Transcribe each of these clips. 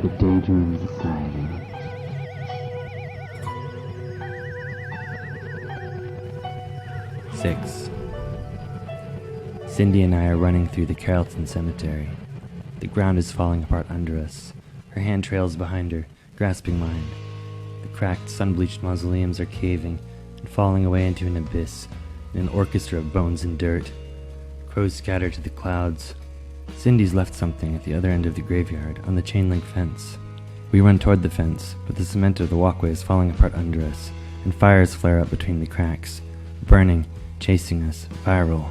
The Daydream Society. Six. Cyndi and I are running through the Carrollton Cemetery. The ground is falling apart under us. Her hand trails behind her, grasping mine. The cracked, sun-bleached mausoleums are caving and falling away into an abyss in an orchestra of bones and dirt. Crows scatter to the clouds. Cyndi's left something at the other end of the graveyard on the chain-link fence. We run toward the fence, but the cement of the walkway is falling apart under us, and fires flare up between the cracks, burning, chasing us, viral.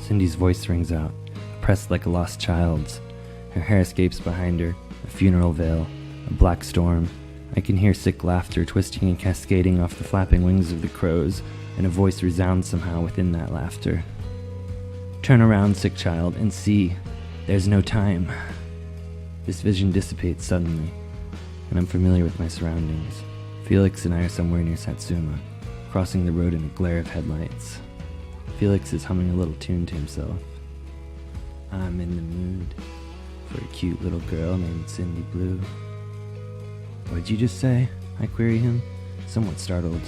Cyndi's voice rings out, pressed like a lost child's. Her hair escapes behind her, a funeral veil, a black storm. I can hear sick laughter twisting and cascading off the flapping wings of the crows, and a voice resounds somehow within that laughter. Turn around, sick child, and see. There's no time. This vision dissipates suddenly, and I'm familiar with my surroundings. Felix and I are somewhere near Satsuma, crossing the road in a glare of headlights. Felix is humming a little tune to himself. I'm in the mood for a cute little girl named Cyndi Blue. What'd you just say? I query him, somewhat startled.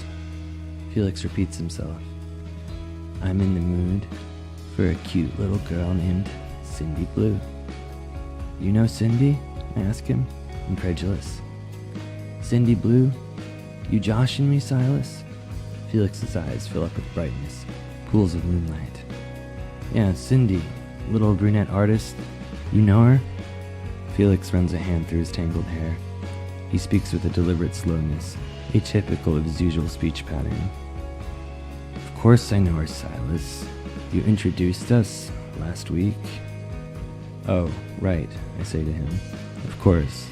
Felix repeats himself. I'm in the mood for a cute little girl named Cyndi Blue. You know Cyndi? I ask him, incredulous. Cyndi Blue? You joshing me, Silas? Felix's eyes fill up with brightness, pools of moonlight. Yeah, Cyndi, little brunette artist. You know her? Felix runs a hand through his tangled hair. He speaks with a deliberate slowness, atypical of his usual speech pattern. Of course I know her, Silas. You introduced us last week. Oh, right, I say to him. Of course.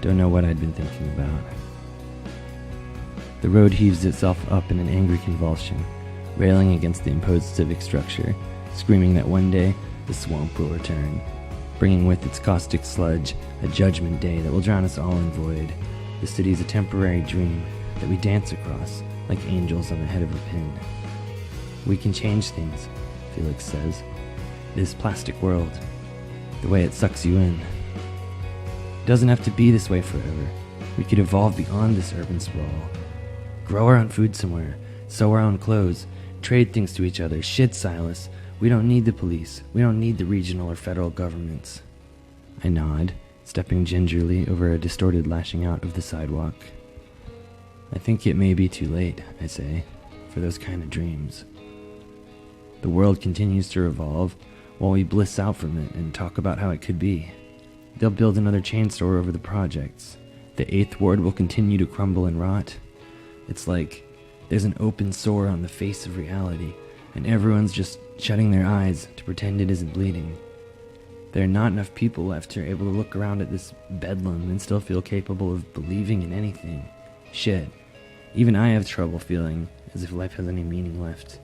Don't know what I'd been thinking about. The road heaves itself up in an angry convulsion, railing against the imposed civic structure, screaming that one day the swamp will return, bringing with its caustic sludge a judgment day that will drown us all in void. The city's a temporary dream that we dance across like angels on the head of a pin. We can change things, Felix says. This plastic world, the way it sucks you in. It doesn't have to be this way forever. We could evolve beyond this urban sprawl. Grow our own food somewhere, sew our own clothes, trade things to each other. Shit, Silas. We don't need the police. We don't need the regional or federal governments. I nod, stepping gingerly over a distorted lashing out of the sidewalk. I think it may be too late, I say, for those kind of dreams. The world continues to revolve while we bliss out from it and talk about how it could be. They'll build another chain store over the projects. The 8th Ward will continue to crumble and rot. It's like there's an open sore on the face of reality, and everyone's just shutting their eyes to pretend it isn't bleeding. There are not enough people left who are able to look around at this bedlam and still feel capable of believing in anything. Shit. Even I have trouble feeling as if life has any meaning left.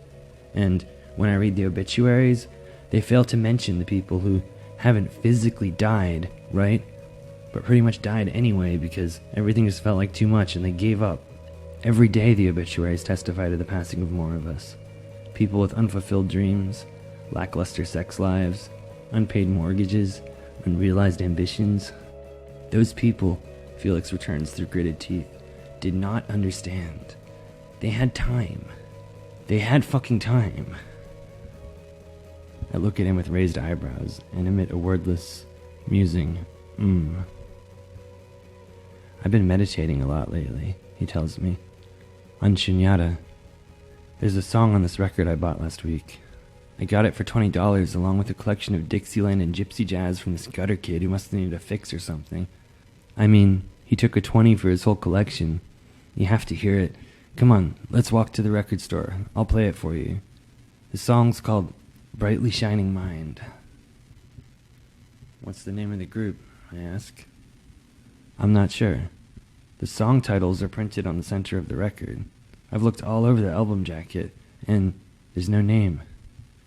And when I read the obituaries, they fail to mention the people who haven't physically died, right? But pretty much died anyway because everything just felt like too much and they gave up. Every day the obituaries testify to the passing of more of us. People with unfulfilled dreams, lackluster sex lives, unpaid mortgages, unrealized ambitions. Those people, Felix returns through gritted teeth, did not understand. They had time. They had fucking time. I look at him with raised eyebrows and emit a wordless, musing, I've been meditating a lot lately, he tells me. On Shunyata. There's a song on this record I bought last week. I got it for $20 along with a collection of Dixieland and gypsy jazz from this gutter kid who must have needed a fix or something. I mean, he took a 20 for his whole collection. You have to hear it. Come on, let's walk to the record store. I'll play it for you. The song's called Brightly Shining Mind. What's the name of the group? I ask. I'm not sure. The song titles are printed on the center of the record. I've looked all over the album jacket, and there's no name.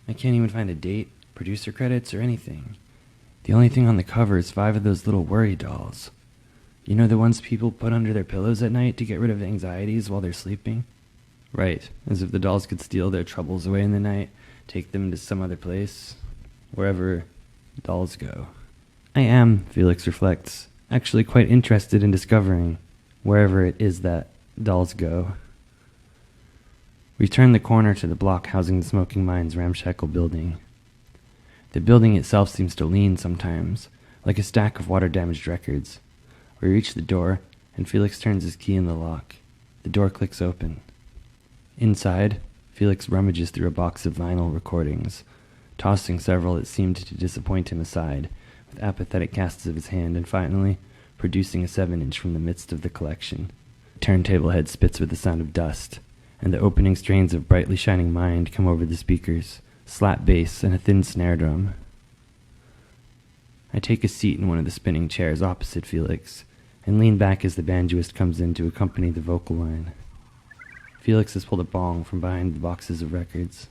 I can't even find a date, producer credits, or anything. The only thing on the cover is 5 of those little worry dolls. You know the ones people put under their pillows at night to get rid of anxieties while they're sleeping? Right, as if the dolls could steal their troubles away in the night, take them to some other place, wherever dolls go. I am, Felix reflects, actually quite interested in discovering wherever it is that dolls go. We turn the corner to the block housing the Smoking Mind's ramshackle building. The building itself seems to lean sometimes, like a stack of water-damaged records. We reach the door, and Felix turns his key in the lock. The door clicks open. Inside, Felix rummages through a box of vinyl recordings, tossing several that seemed to disappoint him aside, with apathetic casts of his hand, and finally producing a 7-inch from the midst of the collection. The turntable head spits with the sound of dust, and the opening strains of Brightly Shining Mind come over the speakers, slap bass, and a thin snare drum. I take a seat in one of the spinning chairs opposite Felix, and lean back as the banjoist comes in to accompany the vocal line. Felix has pulled a bong from behind the boxes of records.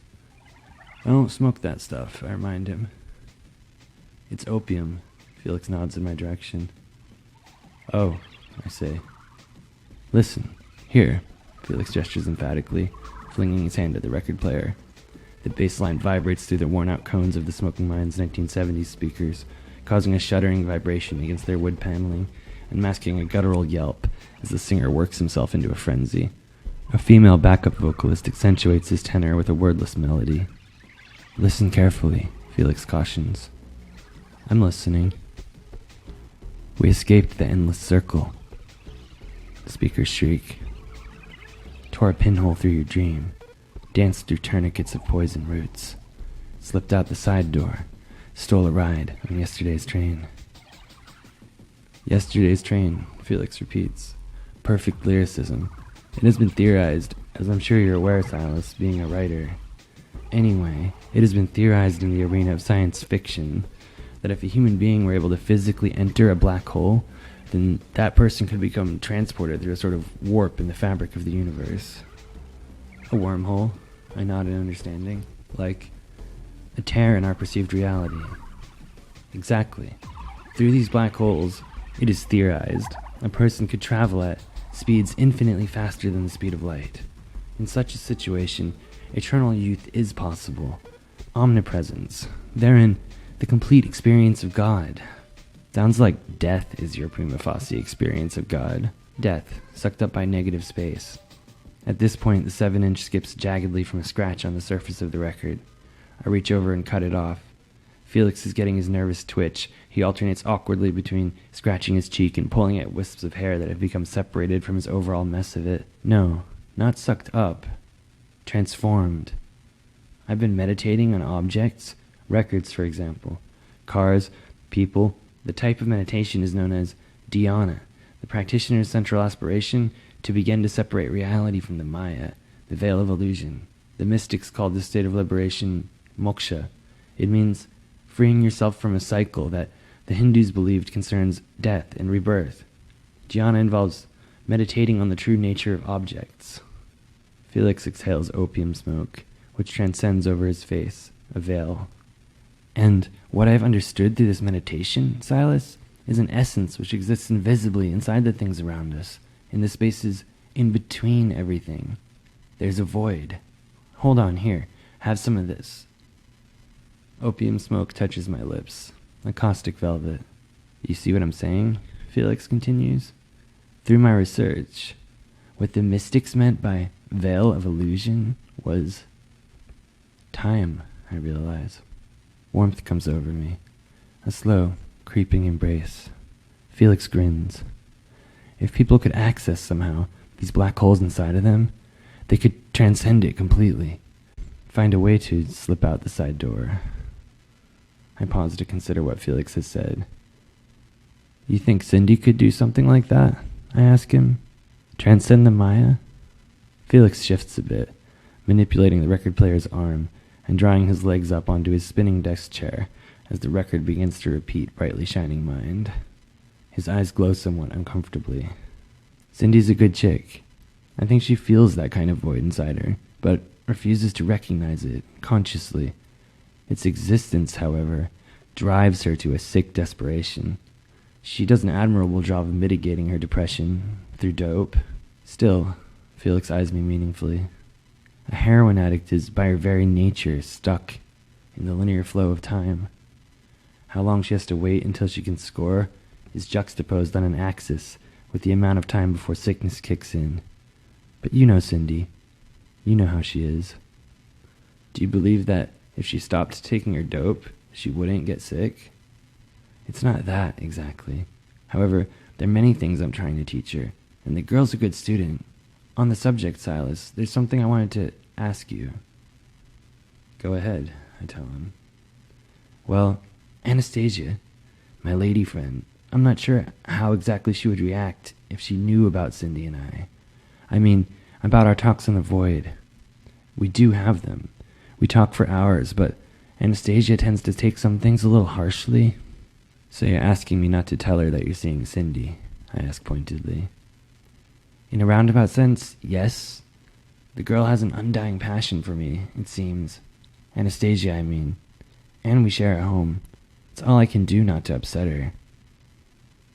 I don't smoke that stuff, I remind him. It's opium, Felix nods in my direction. Oh, I say. Listen, here, Felix gestures emphatically, flinging his hand at the record player. The bass line vibrates through the worn-out cones of the Smoking Mind's 1970s speakers, causing a shuddering vibration against their wood paneling, and masking a guttural yelp as the singer works himself into a frenzy. A female backup vocalist accentuates his tenor with a wordless melody. Listen carefully, Felix cautions. I'm listening. We escaped the endless circle. The speakers shriek. Tore a pinhole through your dream. Danced through tourniquets of poison roots. Slipped out the side door. Stole a ride on yesterday's train. Yesterday's train, Felix repeats. Perfect lyricism. It has been theorized, as I'm sure you're aware, Silas, being a writer. Anyway, it has been theorized in the arena of science fiction that if a human being were able to physically enter a black hole, then that person could become transported through a sort of warp in the fabric of the universe. A wormhole, I nod in understanding. Like a tear in our perceived reality. Exactly. Through these black holes, it is theorized, a person could travel at speeds infinitely faster than the speed of light. In such a situation, eternal youth is possible. Omnipresence. Therein, the complete experience of God. Sounds like death is your prima facie experience of God. Death, sucked up by negative space. At this point, the 7-inch skips jaggedly from a scratch on the surface of the record. I reach over and cut it off. Felix is getting his nervous twitch. He alternates awkwardly between scratching his cheek and pulling at wisps of hair that have become separated from his overall mess of it. No, not sucked up. Transformed. I've been meditating on objects, records for example, cars, people. The type of meditation is known as dhyana, the practitioner's central aspiration to begin to separate reality from the maya, the veil of illusion. The mystics called this state of liberation moksha. It means freeing yourself from a cycle that the Hindus believed concerns death and rebirth. Dhyana involves meditating on the true nature of objects. Felix exhales opium smoke, which transcends over his face, a veil. And what I've understood through this meditation, Silas, is an essence which exists invisibly inside the things around us, in the spaces in between everything. There's a void. Hold on, here, have some of this. Opium smoke touches my lips, like caustic velvet. You see what I'm saying? Felix continues. Through my research, what the mystics meant by veil of illusion was time, I realize. Warmth comes over me, a slow, creeping embrace. Felix grins. If people could access somehow these black holes inside of them, they could transcend it completely. Find a way to slip out the side door. I pause to consider what Felix has said. You think Cyndi could do something like that? I ask him. Transcend the Maya? Felix shifts a bit, manipulating the record player's arm and drawing his legs up onto his spinning desk chair as the record begins to repeat Brightly Shining Mind. His eyes glow somewhat uncomfortably. Cyndi's a good chick. I think she feels that kind of void inside her, but refuses to recognize it consciously. Its existence, however, drives her to a sick desperation. She does an admirable job of mitigating her depression through dope. Still, Felix eyes me meaningfully. A heroin addict is, by her very nature, stuck in the linear flow of time. How long she has to wait until she can score is juxtaposed on an axis with the amount of time before sickness kicks in. But you know Cyndi. You know how she is. Do you believe that if she stopped taking her dope, she wouldn't get sick? It's not that, exactly. However, there are many things I'm trying to teach her, and the girl's a good student. On the subject, Silas, there's something I wanted to ask you. Go ahead, I tell him. Well, Anastasia, my lady friend, I'm not sure how exactly she would react if she knew about Cyndi and I. I mean, about our talks in the void. We do have them. We talk for hours, but Anastasia tends to take some things a little harshly. So you're asking me not to tell her that you're seeing Cyndi? I ask pointedly. In a roundabout sense, yes. The girl has an undying passion for me, it seems. Anastasia, I mean. And we share a home. It's all I can do not to upset her.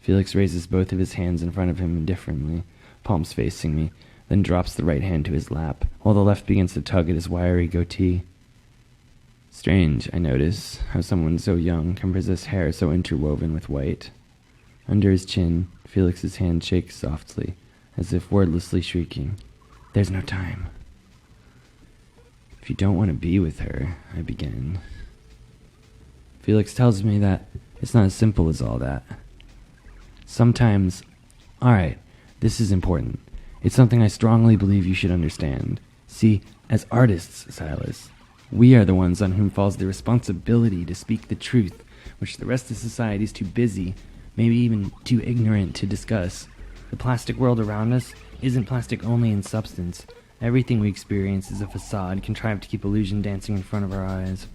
Felix raises both of his hands in front of him indifferently, palms facing me, then drops the right hand to his lap, while the left begins to tug at his wiry goatee. Strange, I notice, how someone so young can possess hair so interwoven with white. Under his chin, Felix's hand shakes softly, as if wordlessly shrieking, "There's no time." If you don't want to be with her, I begin. Felix tells me that it's not as simple as all that. Sometimes, alright, this is important. It's something I strongly believe you should understand. See, as artists, Silas, we are the ones on whom falls the responsibility to speak the truth, which the rest of society is too busy, maybe even too ignorant to discuss. The plastic world around us isn't plastic only in substance. Everything we experience is a facade contrived to keep illusion dancing in front of our eyes.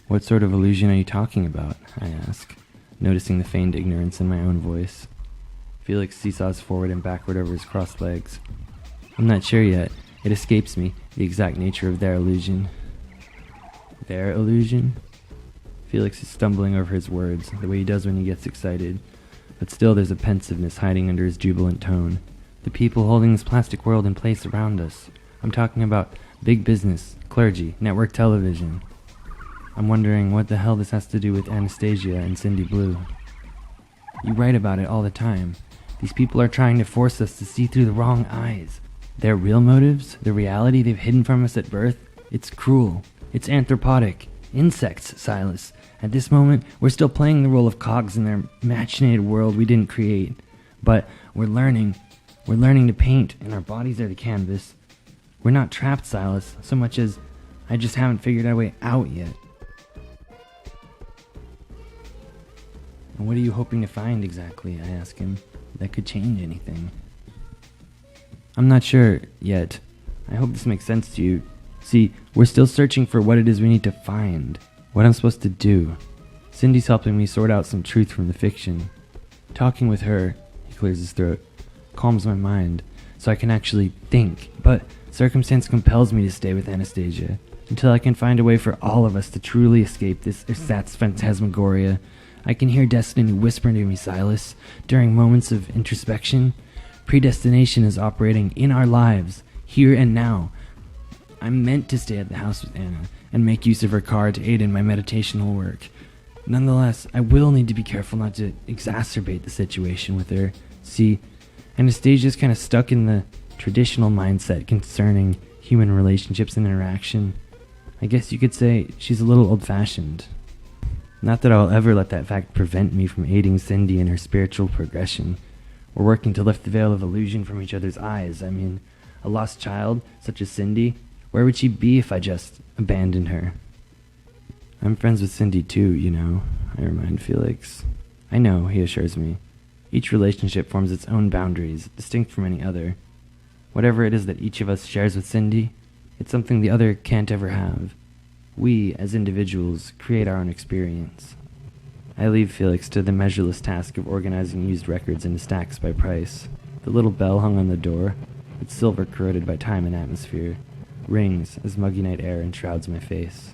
What sort of illusion are you talking about? I ask, noticing the feigned ignorance in my own voice. Felix seesaws forward and backward over his crossed legs. I'm not sure yet. It escapes me, the exact nature of their illusion. Their illusion? Felix is stumbling over his words, the way he does when he gets excited. But still there's a pensiveness hiding under his jubilant tone. The people holding this plastic world in place around us. I'm talking about big business, clergy, network television. I'm wondering what the hell this has to do with Anastasia and Cyndi Blue. You write about it all the time. These people are trying to force us to see through the wrong eyes. Their real motives, the reality they've hidden from us at birth, it's cruel. It's anthropotic. Insects, Silas. At this moment, we're still playing the role of cogs in their machinated world we didn't create. But we're learning. We're learning to paint, and our bodies are the canvas. We're not trapped, Silas, so much as I just haven't figured our way out yet. And what are you hoping to find exactly, I ask him, that could change anything? I'm not sure yet. I hope this makes sense to you. See, we're still searching for what it is we need to find, what I'm supposed to do. Cyndi's helping me sort out some truth from the fiction. Talking with her, he clears his throat, calms my mind, so I can actually think. But circumstance compels me to stay with Anastasia, until I can find a way for all of us to truly escape this ersatz phantasmagoria. I can hear destiny whisper to me, Silas, during moments of introspection. Predestination is operating in our lives, here and now. I'm meant to stay at the house with Anna and make use of her car to aid in my meditational work. Nonetheless, I will need to be careful not to exacerbate the situation with her. See, Anastasia's kind of stuck in the traditional mindset concerning human relationships and interaction. I guess you could say she's a little old-fashioned. Not that I'll ever let that fact prevent me from aiding Cyndi in her spiritual progression. We're working to lift the veil of illusion from each other's eyes. I mean, a lost child, such as Cyndi, where would she be if I just abandoned her? I'm friends with Cyndi too, you know, I remind Felix. I know, he assures me. Each relationship forms its own boundaries, distinct from any other. Whatever it is that each of us shares with Cyndi, it's something the other can't ever have. We, as individuals, create our own experience. I leave Felix to the measureless task of organizing used records into stacks by price. The little bell hung on the door, its silver corroded by time and atmosphere, rings as muggy night air enshrouds my face.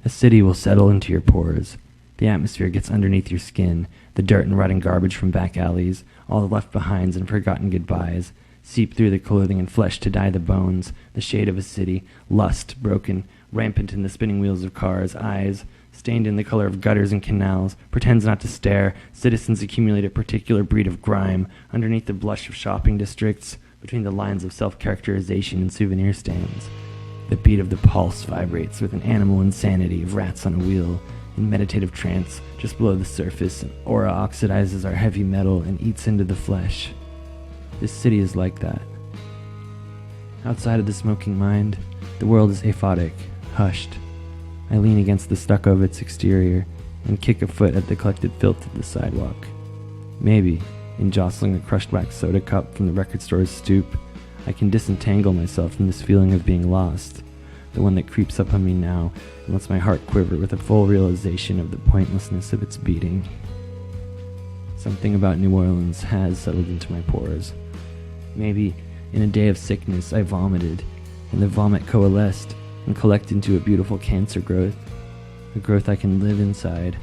A city will settle into your pores. The atmosphere gets underneath your skin. The dirt and rotting garbage from back alleys, all the left-behinds and forgotten goodbyes, seep through the clothing and flesh to dye the bones. The shade of a city, lust, broken, rampant in the spinning wheels of cars, eyes, stained in the color of gutters and canals, pretends not to stare. Citizens accumulate a particular breed of grime underneath the blush of shopping districts, between the lines of self-characterization and souvenir stands. The beat of the pulse vibrates with an animal insanity of rats on a wheel. In meditative trance, just below the surface, an aura oxidizes our heavy metal and eats into the flesh. This city is like that. Outside of the smoking mind, the world is aphotic, hushed. I lean against the stucco of its exterior and kick a foot at the collected filth of the sidewalk. Maybe, in jostling a crushed wax soda cup from the record store's stoop, I can disentangle myself from this feeling of being lost, the one that creeps up on me now and lets my heart quiver with a full realization of the pointlessness of its beating. Something about New Orleans has settled into my pores. Maybe, in a day of sickness, I vomited, and the vomit coalesced and collected into a beautiful cancer growth, a growth I can live inside.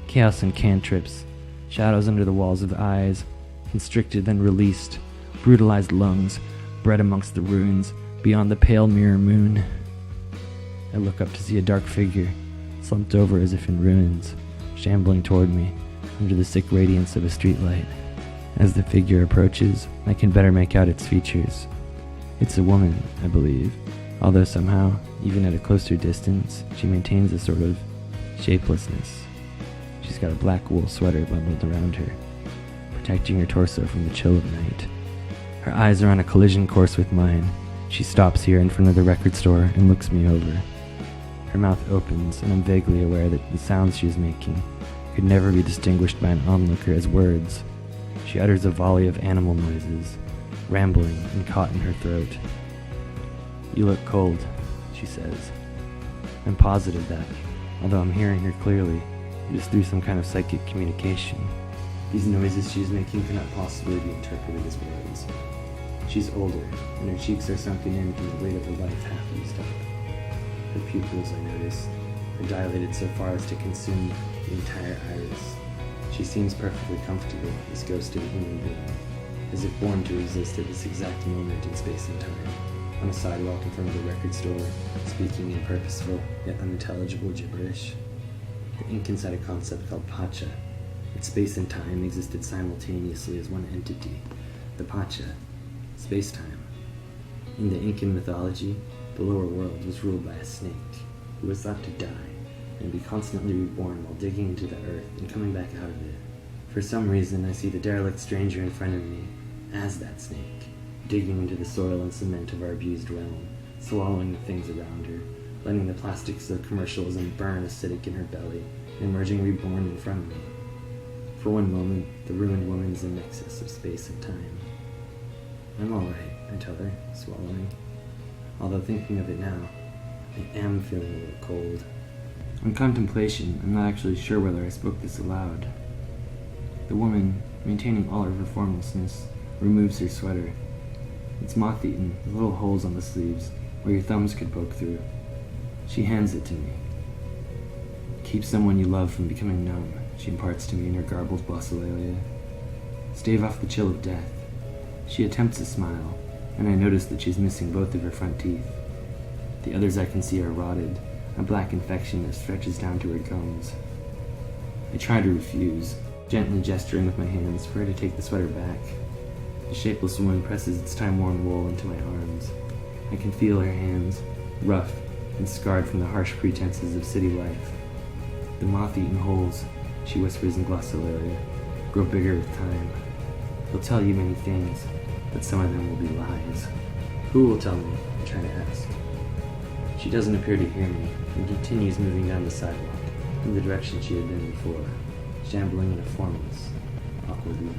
Chaos and cantrips, shadows under the walls of the eyes, constricted then released, brutalized lungs, bred amongst the ruins, beyond the pale mirror moon. I look up to see a dark figure, slumped over as if in ruins, shambling toward me, under the sick radiance of a streetlight. As the figure approaches, I can better make out its features. It's a woman, I believe, although somehow, even at a closer distance, she maintains a sort of shapelessness. She's got a black wool sweater bundled around her, protecting her torso from the chill of night. Her eyes are on a collision course with mine. She stops here in front of the record store and looks me over. Her mouth opens, and I'm vaguely aware that the sounds she is making could never be distinguished by an onlooker as words. She utters a volley of animal noises, rambling and caught in her throat. "You look cold," she says. I'm positive that, although I'm hearing her clearly, it is through some kind of psychic communication. These noises she is making cannot possibly be interpreted as words. She's older, and her cheeks are sunken in from the weight of her life half used up. Her pupils, I notice, are dilated so far as to consume the entire iris. She seems perfectly comfortable, this ghost of a human being, as if born to exist at this exact moment in space and time, on a sidewalk in front of the record store, speaking in purposeful yet unintelligible gibberish. The Incans had a concept called Pacha, that space and time existed simultaneously as one entity, the Pacha, space-time. In the Incan mythology, the lower world was ruled by a snake, who was thought to die and be constantly reborn while digging into the earth and coming back out of it. For some reason, I see the derelict stranger in front of me as that snake, digging into the soil and cement of our abused realm, swallowing the things around her, letting the plastics of commercialism burn acidic in her belly, and emerging reborn in front of me. For one moment, the ruined woman is a nexus of space and time. I'm all right, I tell her, swallowing. Although thinking of it now, I am feeling a little cold. On contemplation, I'm not actually sure whether I spoke this aloud. The woman, maintaining all of her formlessness, removes her sweater. It's moth-eaten, with little holes on the sleeves, where your thumbs could poke through. She hands it to me. "Keep someone you love from becoming numb," she imparts to me in her garbled glossolalia. "Stave off the chill of death." She attempts a smile, and I notice that she's missing both of her front teeth. The others I can see are rotted, a black infection that stretches down to her gums. I try to refuse, gently gesturing with my hands for her to take the sweater back. The shapeless woman presses its time-worn wool into my arms. I can feel her hands, rough and scarred from the harsh pretenses of city life. The moth-eaten holes, she whispers in glossolalia, grow bigger with time. They'll tell you many things, but some of them will be lies. Who will tell me? I try to ask. She doesn't appear to hear me, and continues moving down the sidewalk, in the direction she had been before, shambling in a formless, awkward loop.